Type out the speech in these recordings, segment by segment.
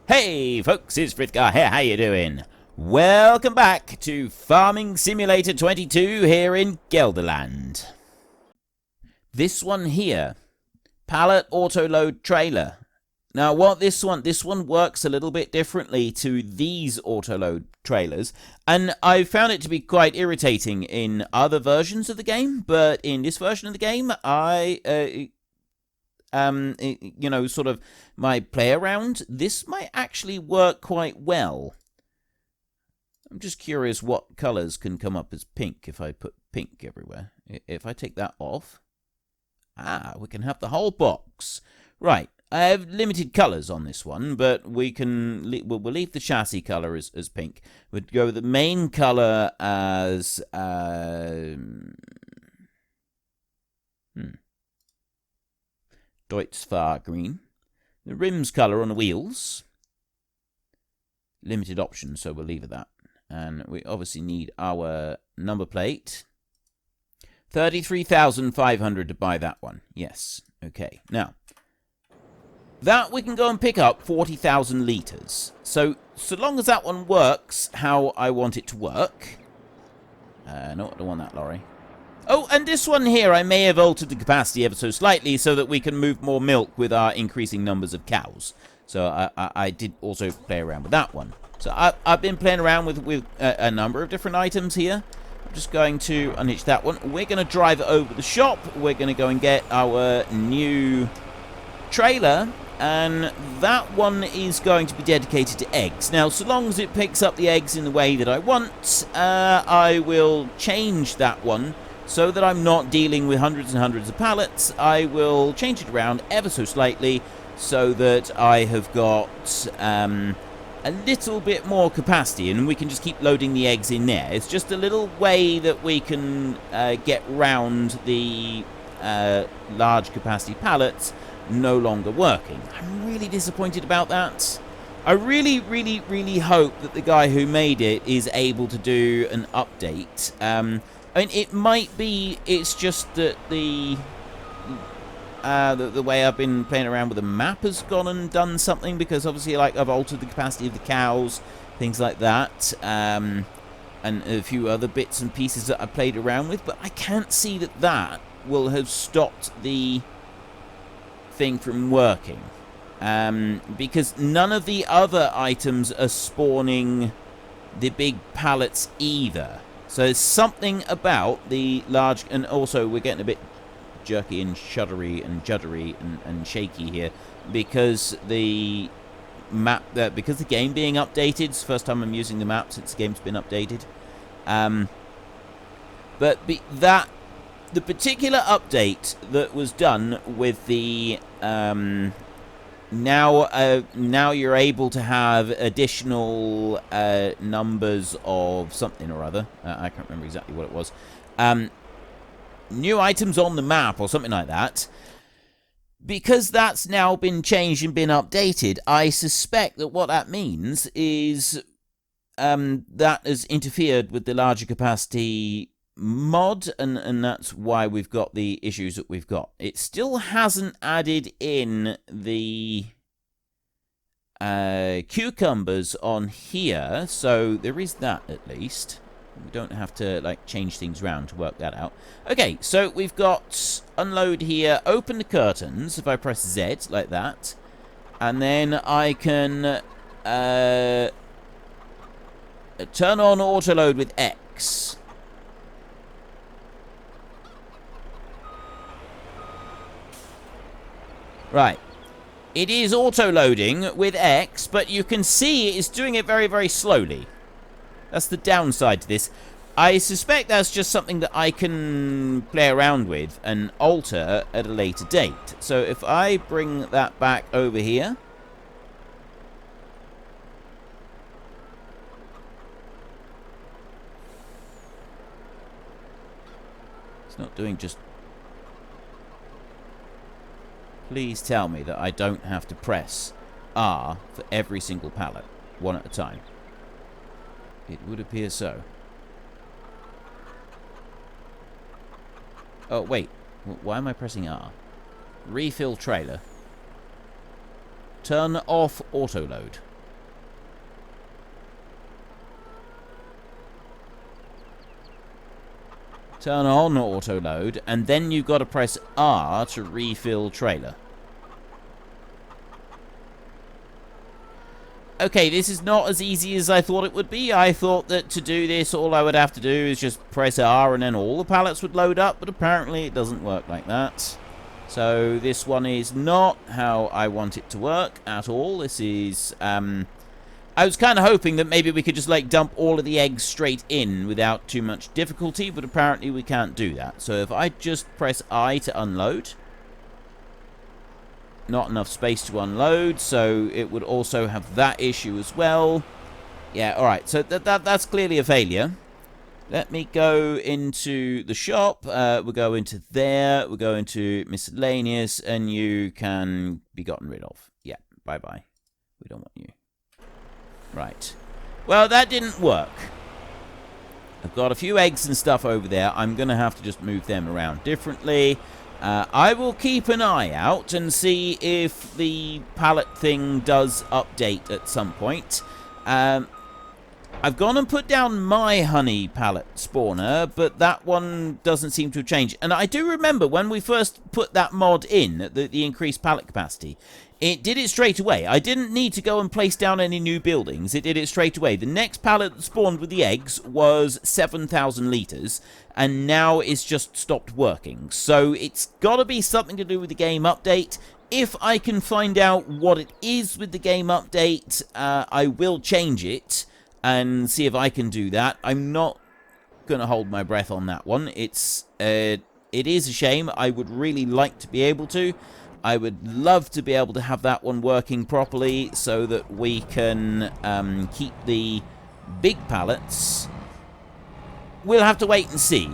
Hey folks, it's Frithgar here, how you doing? Welcome back to Farming Simulator 22 here in Gelderland. This one here, pallet auto-load trailer. Now what this one works a little bit differently to these auto-load trailers, and I found it to be quite irritating in other versions of the game, but in this version of the game, sort of my play around, this might actually work quite well. I'm just curious what colors can come up as pink if I put pink everywhere. If I take that off, we can have the whole box. Right, I have limited colors on this one, but we'll leave the chassis color as pink. We'd go with the main color as Deutz green. The rims colour on the wheels. Limited option, so we'll leave it that. And we obviously need our number plate. 33,500 to buy that one. Yes. Okay. Now, that we can go and pick up 40,000 litres. So long as that one works how I want it to work. No, I don't want that lorry. Oh, and this one here, I may have altered the capacity ever so slightly so that we can move more milk with our increasing numbers of cows. So I did also play around with that one. So I've been playing around with a number of different items here. I'm just going to unhitch that one. We're going to drive it over the shop. We're going to go and get our new trailer. And that one is going to be dedicated to eggs. Now, so long as it picks up the eggs in the way that I want, I will change that one. So that I'm not dealing with hundreds and hundreds of pallets, I will change it around ever so slightly so that I have got a little bit more capacity and we can just keep loading the eggs in there. It's just a little way that we can get round the large capacity pallets no longer working. I'm really disappointed about that. I really, really, really hope that the guy who made it is able to do an update. I mean, it might be, it's just that the way I've been playing around with the map has gone and done something, because obviously, like, I've altered the capacity of the cows, things like that, and a few other bits and pieces that I played around with, but I can't see that will have stopped the thing from working, because none of the other items are spawning the big pallets either. So there's something about the large, and also we're getting a bit jerky and shuddery and juddery and shaky here because the map, because the game being updated. It's the first time I'm using the map since the game's been updated. But the particular update that was done with the now you're able to have additional numbers of something or other. I can't remember exactly what it was. New items on the map or something like that. Because that's now been changed and been updated, I suspect that what that means is that has interfered with the larger capacity mod, and that's why we've got the issues that we've got. It still hasn't added in the cucumbers on here, so there is that at least. We don't have to like change things around to work that out. Okay, so we've got unload here, open the curtains if I press Z like that, and then I can turn on auto load with X. Right. It is auto-loading with X, but you can see it's doing it very, very slowly. That's the downside to this. I suspect that's just something that I can play around with and alter at a later date. So if I bring that back over here. It's not doing just... Please tell me that I don't have to press R for every single pallet, one at a time. It would appear so. Oh, wait. Why am I pressing R? Refill trailer. Turn off auto load. Turn on auto load, and then you've got to press R to refill trailer. Okay, this is not as easy as I thought it would be. I thought that to do this, all I would have to do is just press R and then all the pallets would load up, but apparently it doesn't work like that. So this one is not how I want it to work at all. This is, I was kind of hoping that maybe we could just, like, dump all of the eggs straight in without too much difficulty, but apparently we can't do that. So if I just press I to unload, not enough space to unload, so it would also have that issue as well. Yeah, alright, so that's clearly a failure. Let me go into the shop. We'll go into there, we'll go into miscellaneous, and you can be gotten rid of. Yeah, bye-bye. We don't want you. Right. Well, that didn't work. I've got a few eggs and stuff over there. I'm going to have to just move them around differently. I will keep an eye out and see if the pallet thing does update at some point. I've gone and put down my honey pallet spawner, but that one doesn't seem to have changed. And I do remember when we first put that mod in, the increased pallet capacity, it did it straight away. I didn't need to go and place down any new buildings. It did it straight away. The next pallet that spawned with the eggs was 7,000 litres, and now it's just stopped working. So it's got to be something to do with the game update. If I can find out what it is with the game update, I will change it and see if I can do that. I'm not going to hold my breath on that one. It is a shame. I would really like to be able to. I would love to be able to have that one working properly so that we can keep the big pallets. We'll have to wait and see.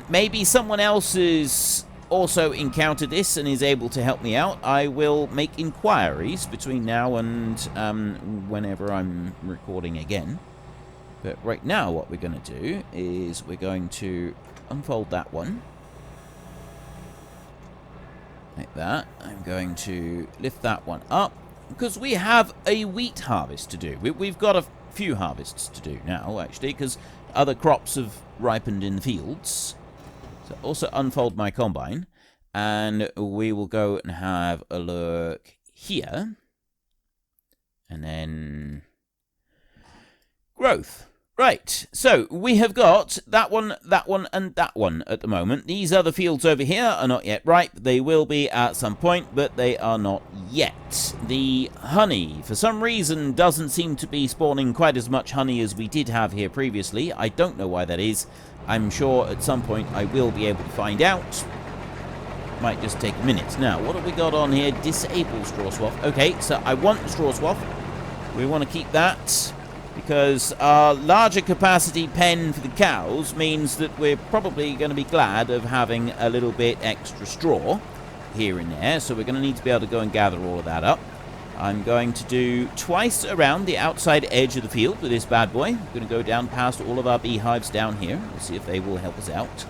Maybe someone else has also encountered this and is able to help me out. I will make inquiries between now and whenever I'm recording again. But right now what we're going to do is we're going to unfold that one. Like that. I'm going to lift that one up because we have a wheat harvest to do. We've got a few harvests to do now, actually, because other crops have ripened in the fields. So also unfold my combine, and we will go and have a look here. And then growth. Right, so we have got that one, and that one at the moment. These other fields over here are not yet ripe. They will be at some point, but they are not yet. The honey, for some reason, doesn't seem to be spawning quite as much honey as we did have here previously. I don't know why that is. I'm sure at some point I will be able to find out. Might just take a minute. Now, what have we got on here? Disable straw swath. Okay, so I want the straw swath. We want to keep that, because our larger capacity pen for the cows means that we're probably going to be glad of having a little bit extra straw here and there. So we're going to need to be able to go and gather all of that up. I'm going to do twice around the outside edge of the field with this bad boy. I'm going to go down past all of our beehives down here. We'll see if they will help us out.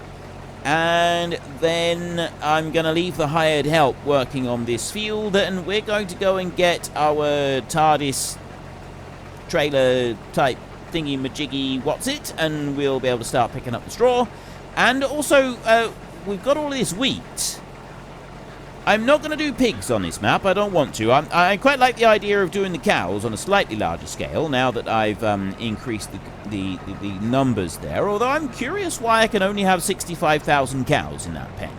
And then I'm going to leave the hired help working on this field, and we're going to go and get our TARDIS trailer type thingy majiggy what's it, and we'll be able to start picking up the straw. And also we've got all this wheat. I'm not going to do pigs on this map. I don't want to. I quite like the idea of doing the cows on a slightly larger scale now that I've increased the numbers there, although I'm curious why I can only have 65,000 cows in that pen.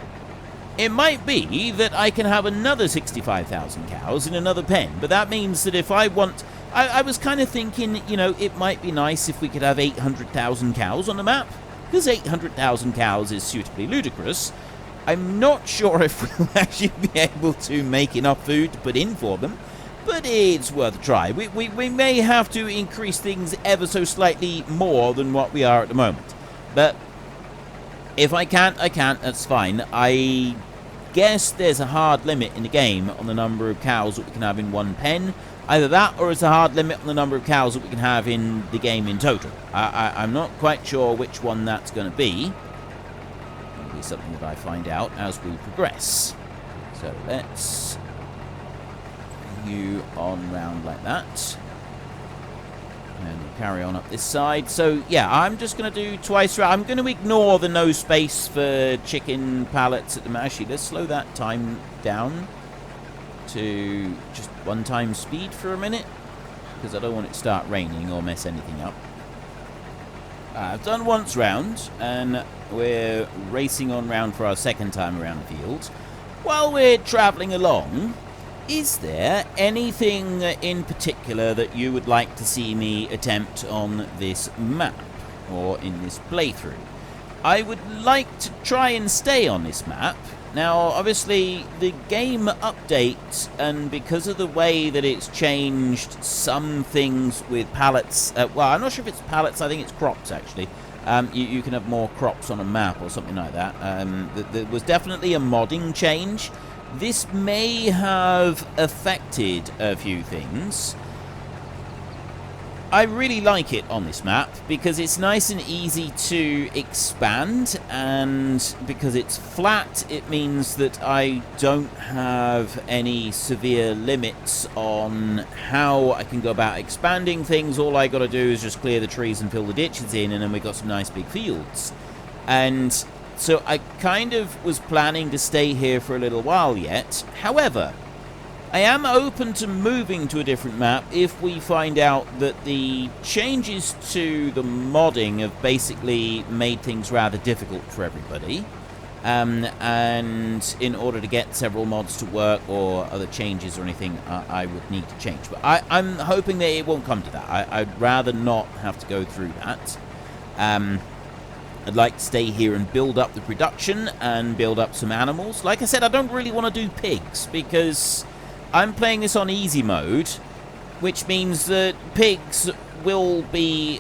It might be that I can have another 65,000 cows in another pen, but that means that if I want... I was kind of thinking, you know, it might be nice if we could have 800,000 cows on the map, because 800,000 cows is suitably ludicrous. I'm not sure if we'll actually be able to make enough food to put in for them, but it's worth a try. We may have to increase things ever so slightly more than what we are at the moment, but if I can't, I can't. That's fine. I guess there's a hard limit in the game on the number of cows that we can have in one pen. Either that, or it's a hard limit on the number of cows that we can have in the game in total. I'm not quite sure which one that's going to be. It'll be something that I find out as we progress. So let's bring you on round like that. And we'll carry on up this side. So, yeah, I'm just going to do twice. I'm going to ignore the no space for chicken pallets at the moment. Actually, let's slow that time down to just 1 time speed for a minute, because I don't want it to start raining or mess anything up. I've done once round, and we're racing on round for our second time around the field. While we're travelling along, is there anything in particular that you would like to see me attempt on this map, or in this playthrough? I would like to try and stay on this map. Now, obviously, the game update, and because of the way that it's changed some things with pallets, well, I'm not sure if it's pallets, I think it's crops, actually. You can have more crops on a map or something like that. There was definitely a modding change. This may have affected a few things. I really like it on this map because it's nice and easy to expand, and because it's flat, it means that I don't have any severe limits on how I can go about expanding things. All I got to do is just clear the trees and fill the ditches in, and then we've got some nice big fields. And so I kind of was planning to stay here for a little while yet. However, I am open to moving to a different map if we find out that the changes to the modding have basically made things rather difficult for everybody. And in order to get several mods to work or other changes or anything, I would need to change. But I'm hoping that it won't come to that. I'd rather not have to go through that. I'd like to stay here and build up the production and build up some animals. Like I said, I don't really want to do pigs because I'm playing this on easy mode, which means that pigs will be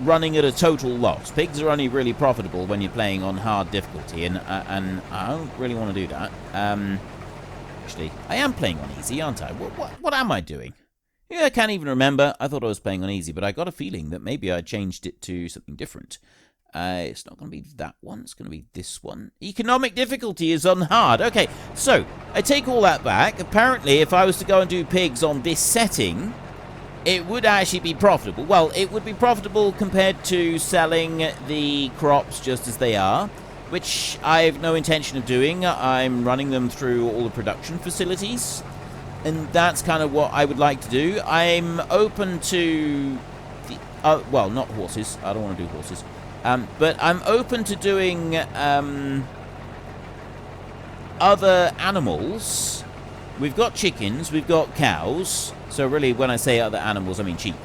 running at a total loss. Pigs are only really profitable when you're playing on hard difficulty, and I don't really want to do that. Actually, I am playing on easy, aren't I? What am I doing? Yeah, I can't even remember. I thought I was playing on easy, but I got a feeling that maybe I changed it to something different. It's not going to be that one. It's going to be this one. Economic difficulty is on hard. Okay, so I take all that back. Apparently, if I was to go and do pigs on this setting, it would actually be profitable. Well, it would be profitable compared to selling the crops just as they are, which I have no intention of doing. I'm running them through all the production facilities, and that's kind of what I would like to do. I'm open to the... well, not horses. I don't want to do horses. But I'm open to doing other animals. We've got chickens, we've got cows. So really, when I say other animals, I mean sheep.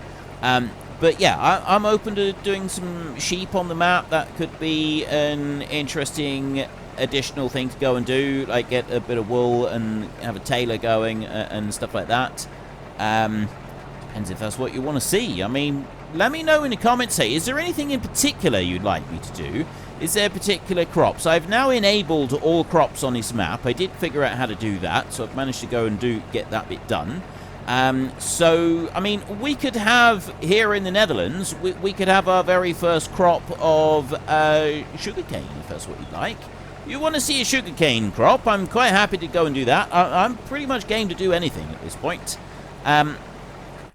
But yeah, I'm open to doing some sheep on the map. That could be an interesting additional thing to go and do, like get a bit of wool and have a tailor going and stuff like that. Depends if that's what you want to see. I mean, let me know in the comments. Say, is there anything in particular you'd like me to do? Is there particular crops? I've now enabled all crops on this map. I did figure out how to do that, so I've managed to go and get that bit done. So, I mean, we could have, here in the Netherlands, we could have our very first crop of sugarcane, if that's what you'd like. You want to see a sugarcane crop? I'm quite happy to go and do that. I'm pretty much game to do anything at this point.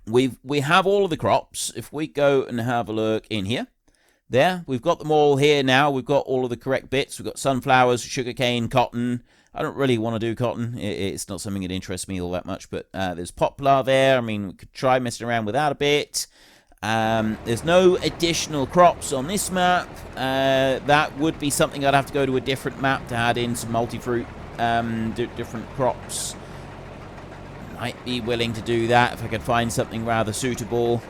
We have all of the crops. If we go and have a look in here, there, we've got them all here now. We've got all of the correct bits. We've got sunflowers, sugarcane, cotton. I don't really want to do cotton. It's not something that interests me all that much, but there's poplar there. I mean, we could try messing around with that a bit. There's no additional crops on this map. That would be something I'd have to go to a different map to add in some multi-fruit, different crops. Might be willing to do that if I could find something rather suitable.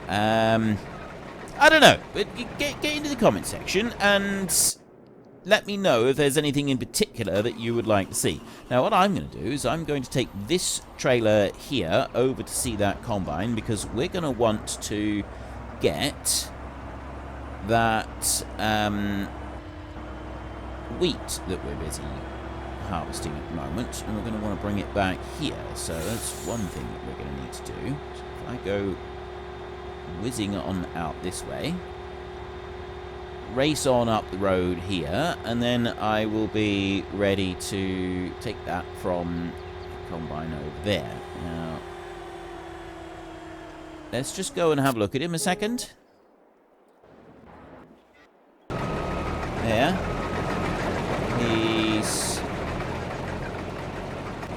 I don't know, but get into the comment section and let me know if there's anything in particular that you would like to see. Now, what I'm going to do is I'm going to take this trailer here over to see that combine, because we're going to want to get that wheat that we're busy harvesting at the moment, and we're going to want to bring it back here. So that's one thing that we're going to need to do. So if I go whizzing on out this way, race on up the road here, and then I will be ready to take that from the combine over there. Now, let's just go and have a look at him a second. There. He's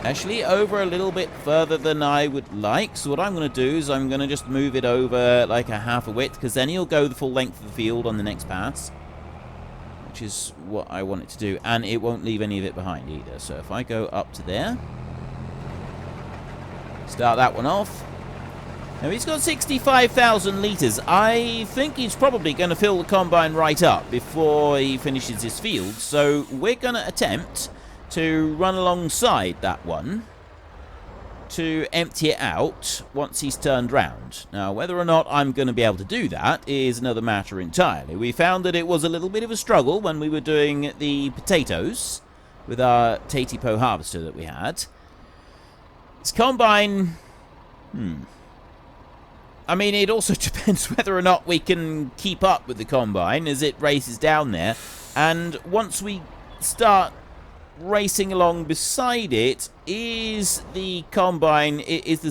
actually over a little bit further than I would like. So what I'm going to do is I'm going to just move it over like a half a width, because then he'll go the full length of the field on the next pass, which is what I want it to do. And it won't leave any of it behind either. So if I go up to there, start that one off. Now, he's got 65,000 litres. I think he's probably going to fill the combine right up before he finishes his field. So we're going to attempt to run alongside that one to empty it out once he's turned round. Now, whether or not I'm going to be able to do that is another matter entirely. We found that it was a little bit of a struggle when we were doing the potatoes with our Tatipo harvester that we had. This combine... I mean, it also depends whether or not we can keep up with the combine as it races down there. And once we start racing along beside it, is the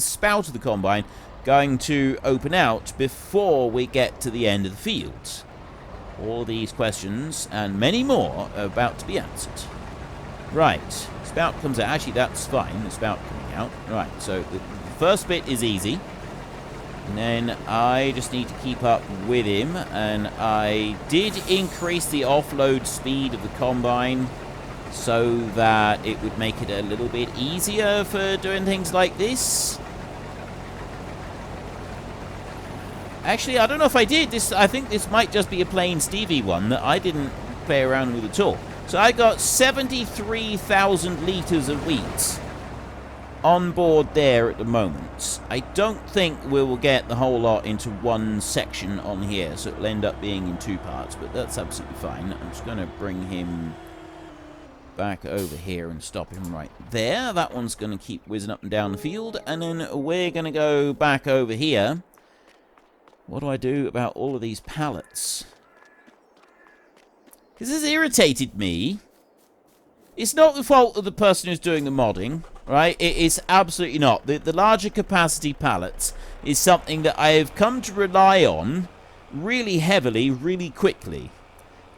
spout of the combine going to open out before we get to the end of the field? All these questions and many more are about to be answered. Right, spout comes out. Actually, that's fine, the spout coming out. Right, so the first bit is easy. And then I just need to keep up with him. And I did increase the offload speed of the combine so that it would make it a little bit easier for doing things like this. Actually, I don't know if I did. I think this might just be a plain Stevie one that I didn't play around with at all. So I got 73,000 litres of wheat on board there at the moment. I don't think we will get the whole lot into one section on here, so it'll end up being in two parts, but that's absolutely fine. I'm just going to bring him back over here and stop him right there. That one's going to keep whizzing up and down the field, and then we're going to go back over here. What do I do about all of these pallets? This has irritated me. It's not the fault of the person who's doing the modding, right? It is absolutely not. The larger capacity pallets is something that I have come to rely on really heavily, really quickly.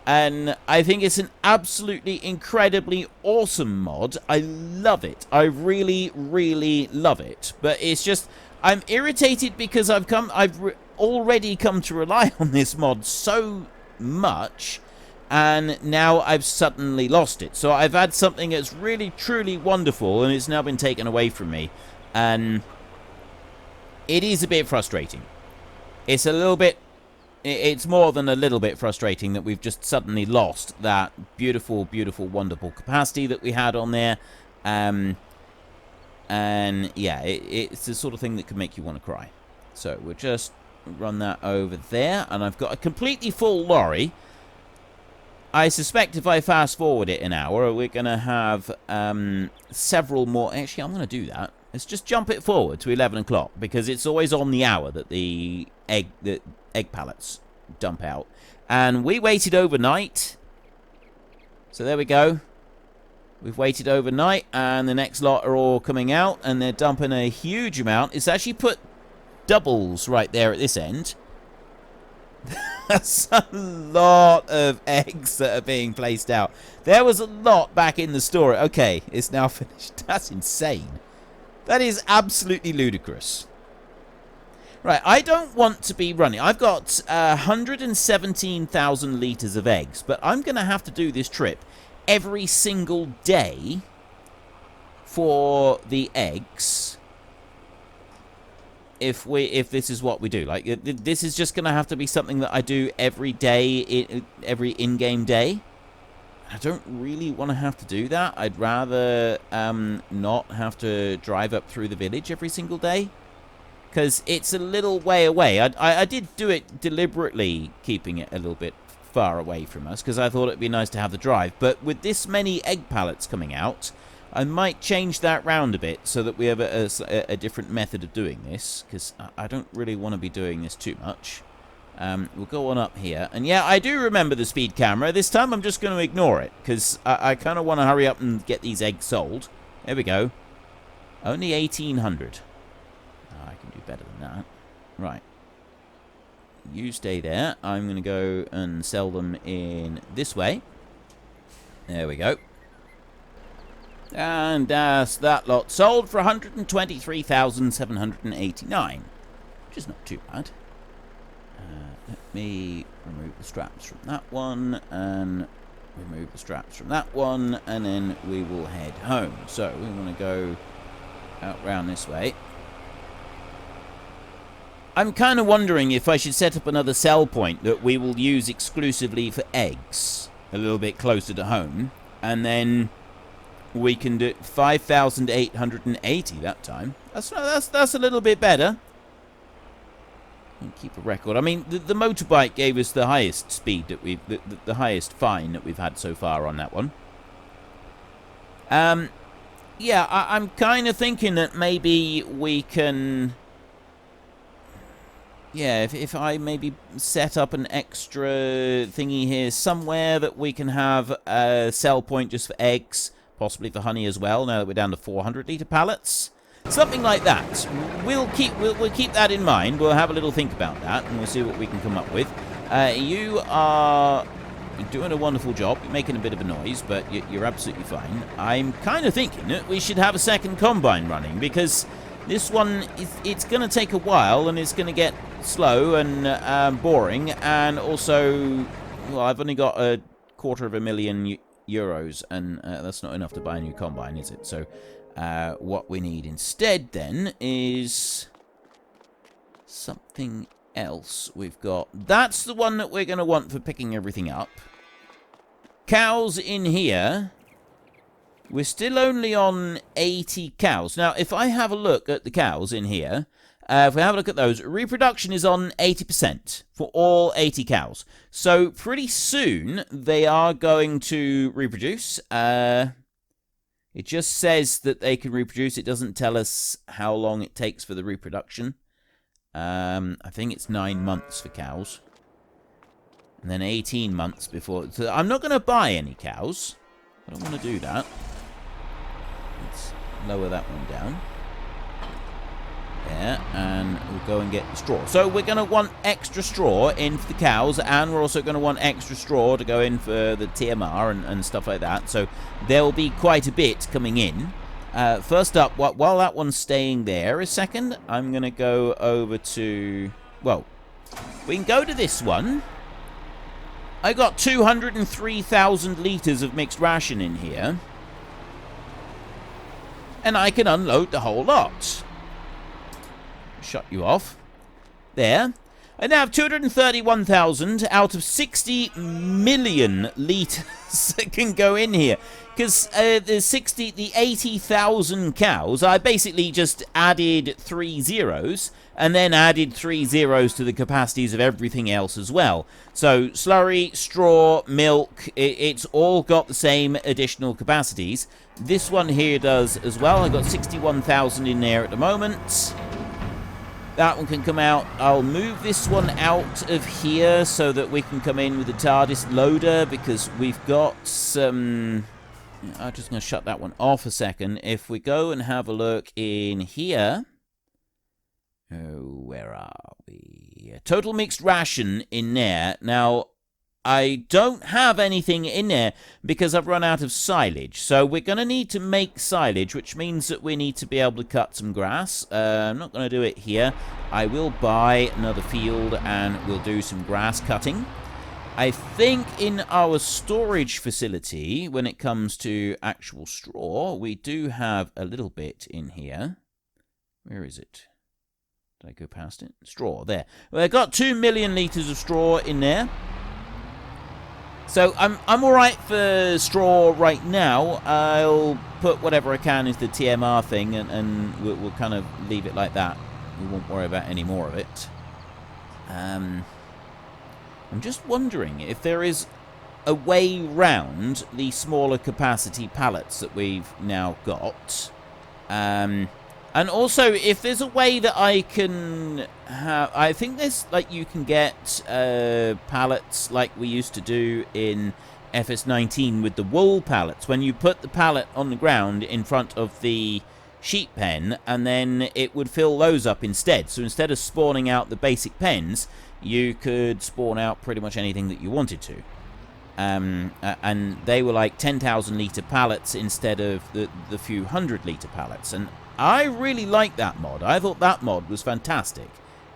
And I think it's an absolutely incredibly awesome mod. I love it. I really, really love it. But it's just, I'm irritated because I've already come to rely on this mod so much, and now I've suddenly lost it. So I've had something that's really, truly wonderful, and it's now been taken away from me. And it is a bit frustrating. It's a little bit... It's more than a little bit frustrating that we've just suddenly lost that beautiful, beautiful, wonderful capacity that we had on there. And, yeah, it's the sort of thing that could make you want to cry. So we'll just run that over there. And I've got a completely full lorry. I suspect if I fast forward it an hour, we're going to have several more. Actually, I'm going to do that. Let's just jump it forward to 11 o'clock, because it's always on the hour that the egg pallets dump out. And we waited overnight. So there we go. We've waited overnight, and the next lot are all coming out, and they're dumping a huge amount. It's actually put doubles right there at this end. That's a lot of eggs that are being placed out. There was a lot back in the store. Okay, it's now finished. That's insane. That is absolutely ludicrous. Right, I don't want to be running. I've got 117,000 litres of eggs, but I'm going to have to do this trip every single day for the eggs. If this is what we do, like, this is just going to have to be something that I do every day, every in-game day. I don't really want to have to do that. I'd rather not have to drive up through the village every single day, because it's a little way away. I did do it deliberately, keeping it a little bit far away from us, because I thought it'd be nice to have the drive. But with this many egg pallets coming out, I might change that round a bit so that we have a different method of doing this, because I don't really want to be doing this too much. We'll go on up here. And yeah, I do remember the speed camera. This time I'm just going to ignore it, because I kind of want to hurry up and get these eggs sold. There we go. Only 1,800. Oh, I can do better than that. Right. You stay there. I'm going to go and sell them in this way. There we go. And that's that lot sold for 123,789, which is not too bad. Let me remove the straps from that one, and remove the straps from that one, and then we will head home. So we want to go out round this way. I'm kind of wondering if I should set up another sell point that we will use exclusively for eggs, a little bit closer to home, and then we can do 5,880 that time. That's a little bit better. Keep a record. I mean, the motorbike gave us the highest speed that we've, the highest fine that we've had so far on that one. Yeah, I'm kind of thinking that maybe we can. Yeah, if I maybe set up an extra thingy here somewhere that we can have a sell point just for eggs, possibly for honey as well, now that we're down to 400-litre pallets. Something like that. We'll keep that in mind. We'll have a little think about that, and we'll see what we can come up with. You're doing a wonderful job. You're making a bit of a noise, but you're absolutely fine. I'm kind of thinking that we should have a second combine running, because this one, it's going to take a while, and it's going to get slow and boring, and also, well, I've only got €250,000 euros, and that's not enough to buy a new combine, is it? So what we need instead then is something else. We've got, that's the one that we're going to want for picking everything up. Cows in here. We're still only on 80 cows. Now, if I have a look at the cows in here, if we have a look at those, reproduction is on 80% for all 80 cows. So pretty soon they are going to reproduce. It just says that they can reproduce. It doesn't tell us how long it takes for the reproduction. I think it's 9 months for cows. And then 18 months before. So I'm not going to buy any cows. I don't want to do that. Let's lower that one down. There, and we'll go and get the straw. So we're going to want extra straw in for the cows, and we're also going to want extra straw to go in for the TMR and stuff like that. So there will be quite a bit coming in. First up, while that one's staying there a second, I'm going to go over to... Well, we can go to this one. I got 203,000 litres of mixed ration in here. And I can unload the whole lot. Shut you off. There. I now have 231,000 out of 60 million litres that can go in here. Because the 80,000 cows, I basically just added 3 zeros, and then added 3 zeros to the capacities of everything else as well. So slurry, straw, milk, it's all got the same additional capacities. This one here does as well. I've got 61,000 in there at the moment. That one can come out. I'll move this one out of here so that we can come in with the TARDIS loader, because we've got some... I'm just going to shut that one off a second. If we go and have a look in here... Oh, where are we? Total mixed ration in there. Now, I don't have anything in there because I've run out of silage. So we're going to need to make silage, which means that we need to be able to cut some grass. I'm not going to do it here. I will buy another field and we'll do some grass cutting. I think in our storage facility, when it comes to actual straw, we do have a little bit in here. Where is it? Did I go past it? Straw, there. Well, I've got 2 million litres of straw in there. So I'm all right for straw right now. I'll put whatever I can into the TMR thing, and we'll kind of leave it like that. We won't worry about any more of it. I'm just wondering if there is a way round the smaller capacity pallets that we've now got. And also, if there's a way that I can have... I think there's, like, you can get pallets like we used to do in FS19 with the wool pallets. When you put the pallet on the ground in front of the sheep pen, and then it would fill those up instead. So instead of spawning out the basic pens, you could spawn out pretty much anything that you wanted to. And they were like 10,000 litre pallets instead of the few 100-litre pallets. And I really liked that mod. I thought that mod was fantastic.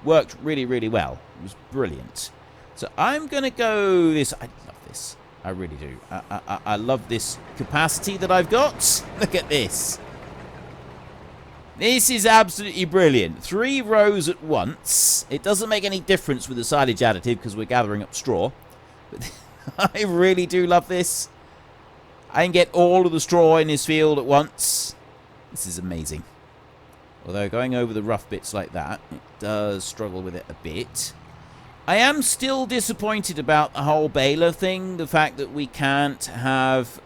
Worked really, really well. It was brilliant. So I'm going to go this. I love this. I really do. I love this capacity that I've got. Look at this. This is absolutely brilliant. 3 rows at once. It doesn't make any difference with the silage additive because we're gathering up straw. But I really do love this. I can get all of the straw in this field at once. This is amazing. Although going over the rough bits like that, it does struggle with it a bit. I am still disappointed about the whole baler thing. The fact that we can't have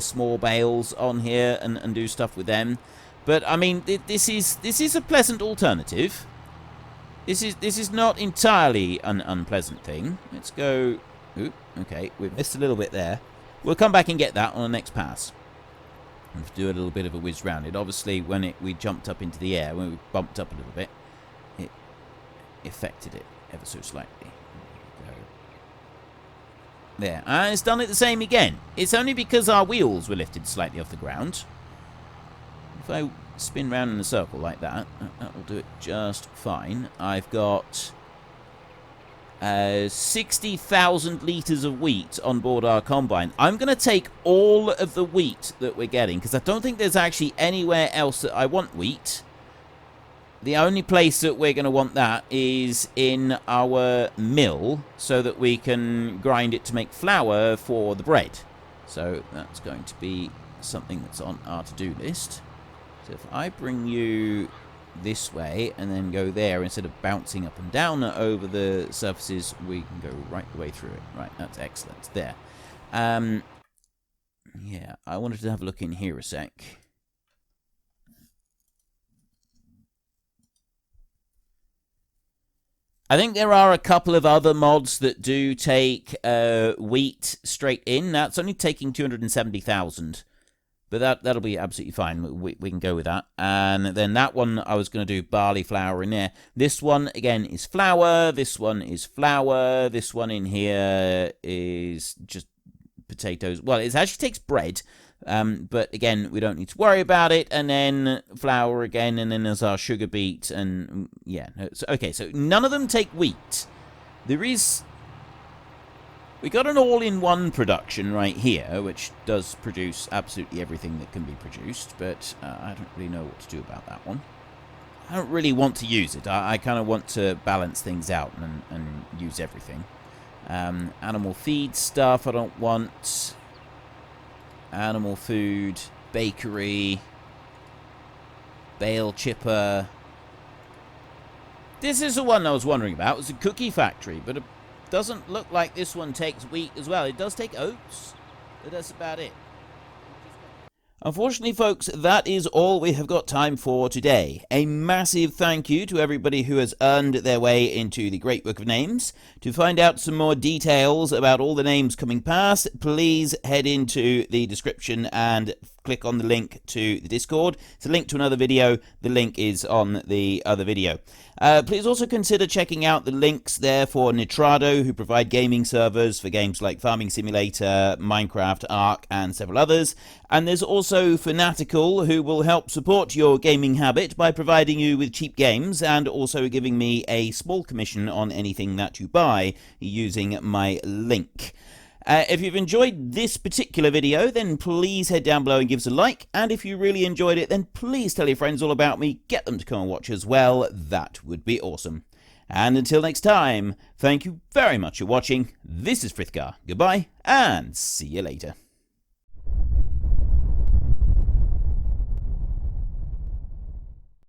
small bales on here and do stuff with them. But I mean, this is a pleasant alternative. This is not entirely an unpleasant thing. Let's go. Ooh, okay, we've missed a little bit there. We'll come back and get that on the next pass. Let's do a little bit of a whiz round it. Obviously, when we jumped up into the air, when we bumped up a little bit, it affected it ever so slightly. There, and it's done it the same again. It's only because our wheels were lifted slightly off the ground. If I spin round in a circle like that, that will do it just fine. I've got 60,000 litres of wheat on board our combine. I'm going to take all of the wheat that we're getting, because I don't think there's actually anywhere else that I want wheat. The only place that we're going to want that is in our mill, so that we can grind it to make flour for the bread. So that's going to be something that's on our to-do list. So if I bring you this way and then go there, instead of bouncing up and down over the surfaces, we can go right the way through it. Right, that's excellent. There. Yeah, I wanted to have a look in here a sec. I think there are a couple of other mods that do take wheat straight in. That's only taking 270,000. But that'll be absolutely fine. We can go with that. And then that one, I was going to do barley flour in there. This one, again, is flour. This one is flour. This one in here is just potatoes. Well, it actually takes bread. But again, we don't need to worry about it. And then flour again. And then there's our sugar beet. And yeah. Okay, so none of them take wheat. There is... We got an all-in-one production right here, which does produce absolutely everything that can be produced, but I don't really know what to do about that one. I don't really want to use it. I kind of want to balance things out and use everything. Animal feed stuff I don't want. Animal food, bakery, bale chipper. This is the one I was wondering about. It was a cookie factory, but doesn't look like this one takes wheat as well. It does take oats, but that's about it. Unfortunately, folks, that is all we have got time for today. A massive thank you to everybody who has earned their way into the Great Book of Names. To find out some more details about all the names coming past, please head into the description and click on the link to the Discord. It's a link to another video. The link is on the other video. Please also consider checking out the links there for Nitrado, who provide gaming servers for games like Farming Simulator, Minecraft, Ark, and several others. And there's also Fanatical, who will help support your gaming habit by providing you with cheap games and also giving me a small commission on anything that you buy using my link. If you've enjoyed this particular video, then please head down below and give us a like. And if you really enjoyed it, then please tell your friends all about me. Get them to come and watch as well. That would be awesome. And until next time, thank you very much for watching. This is Frithgar. Goodbye, and see you later.